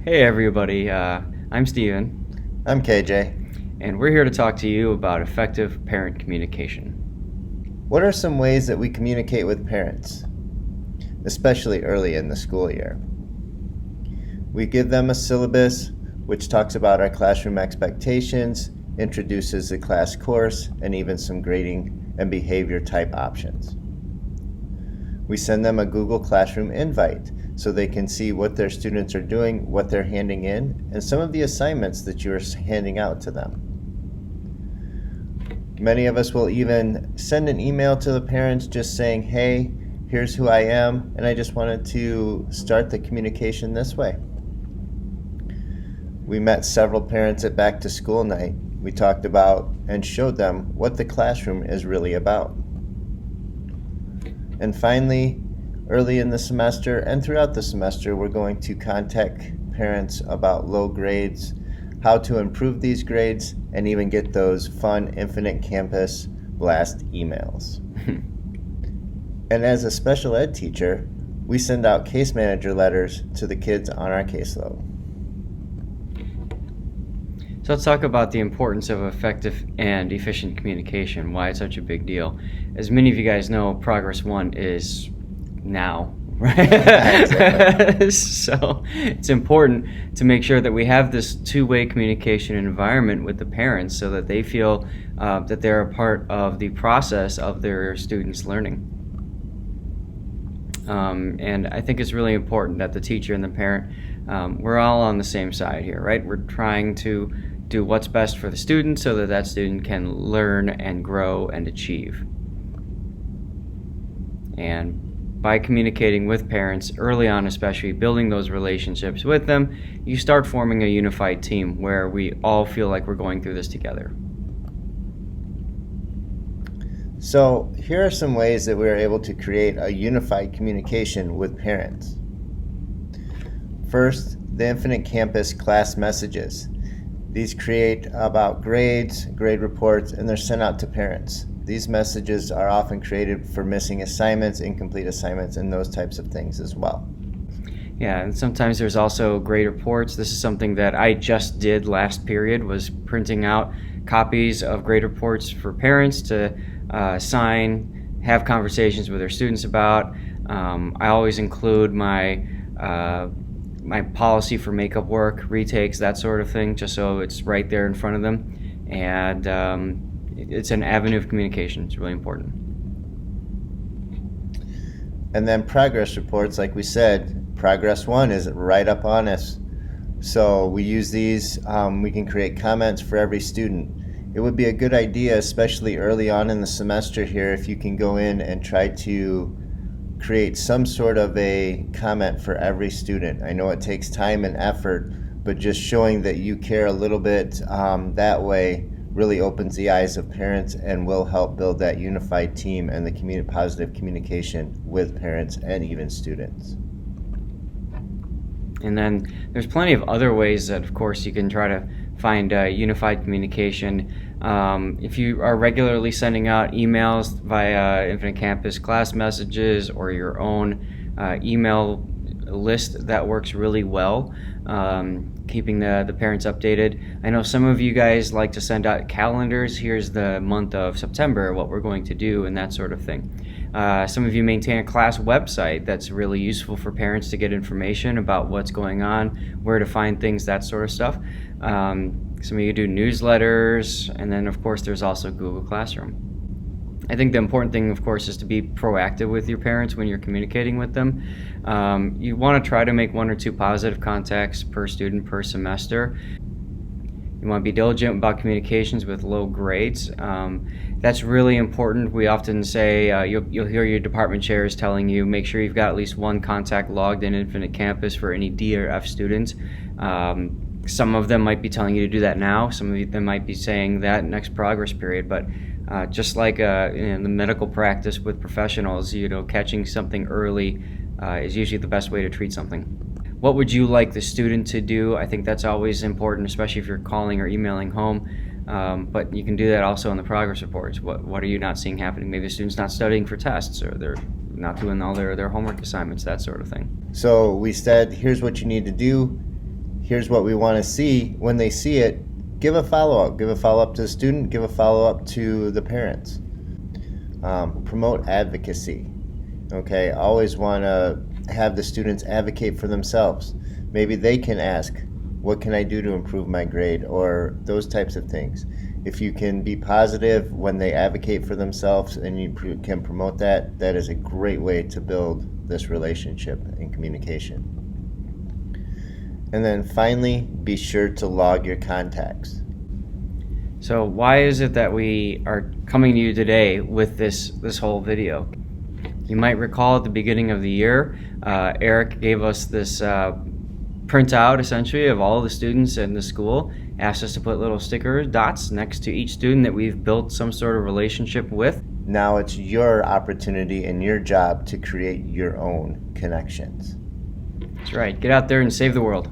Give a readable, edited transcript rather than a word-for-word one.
Hey everybody, I'm Steven, I'm KJ. and we're here to talk to you about effective parent communication. What are some ways that we communicate with parents, especially early in the school year? We give them a syllabus which talks about our classroom expectations, introduces the class course, and even some grading and behavior type options. We send them a Google Classroom invite so they can see what their students are doing, what they're handing in, and some of the assignments that you're handing out to them. Many of us will even send an email to the parents just saying, hey, here's who I am, and I just wanted to start the communication this way. We met several parents at back to school night. We talked about and showed them what the classroom is really about. And finally, early in the semester and throughout the semester, we're going to contact parents about low grades, how to improve these grades, and even get those fun Infinite Campus blast emails. And as a special ed teacher, we send out case manager letters to the kids on our caseload. So let's talk about the importance of effective and efficient communication, why it's such a big deal. As many of you guys know, Progress 1 is now, right? So it's important to make sure that we have this two-way communication environment with the parents so that they feel that they're a part of the process of their students' learning. And I think it's really important that the teacher and the parent, we're all on the same side here, right? We're trying to do what's best for the student so that that student can learn and grow and achieve. And by communicating with parents early on, especially building those relationships with them, you start forming a unified team where we all feel like we're going through this together. So here are some ways that we are able to create a unified communication with parents. First, the Infinite Campus class messages. These create about grades, grade reports, and they're sent out to parents. These messages are often created for missing assignments, incomplete assignments, and those types of things as well. Yeah, and sometimes there's also grade reports. This is something that I just did last period, was printing out copies of grade reports for parents to sign, have conversations with their students about. I always include my policy for makeup work, retakes, that sort of thing, just so it's right there in front of them. And it's an avenue of communication. It's really important. And then progress reports, like we said, Progress 1 is right up on us. So we use these, we can create comments for every student. It would be a good idea, especially early on in the semester here, if you can go in and try to create some sort of a comment for every student. I know it takes time and effort, but just showing that you care a little bit that way really opens the eyes of parents and will help build that unified team and the positive communication with parents and even students. And then there's plenty of other ways that, of course, you can try to find unified communication. If you are regularly sending out emails via Infinite Campus class messages or your own email list, that works really well, keeping the parents updated. I know some of you guys like to send out calendars. Here's the month of September, what we're going to do, and that sort of thing. Some of you maintain a class website that's really useful for parents to get information about what's going on, where to find things, that sort of stuff. Some of you do newsletters, and then of course there's also Google Classroom. I think the important thing, of course, is to be proactive with your parents when you're communicating with them. You want to try to make 1 or 2 positive contacts per student per semester. You want to be diligent about communications with low grades. That's really important. We often say, you'll hear your department chairs telling you, make sure you've got at least 1 contact logged in Infinite Campus for any D or F students. Some of them might be telling you to do that now. Some of them might be saying that next progress period. But just like in the medical practice with professionals, catching something early is usually the best way to treat something. What would you like the student to do? I think that's always important, especially if you're calling or emailing home. But you can do that also in the progress reports. What are you not seeing happening? Maybe the student's not studying for tests, or they're not doing all their homework assignments, that sort of thing. So we said, here's what you need to do. here's what we want to see. When they see it, give a follow-up. Give a follow-up to the student, give a follow-up to the parents. Promote advocacy. Okay, always want to have the students advocate for themselves. Maybe they can ask, what can I do to improve my grade, or those types of things. If you can be positive when they advocate for themselves and you can promote that, that is a great way to build this relationship and communication. And then finally, be sure to log your contacts. So why is it that we are coming to you today with this whole video? You might recall at the beginning of the year, Eric gave us this printout essentially of all the students in the school, asked us to put little sticker dots next to each student that we've built some sort of relationship with. Now it's your opportunity and your job to create your own connections. That's right. Get out there and save the world.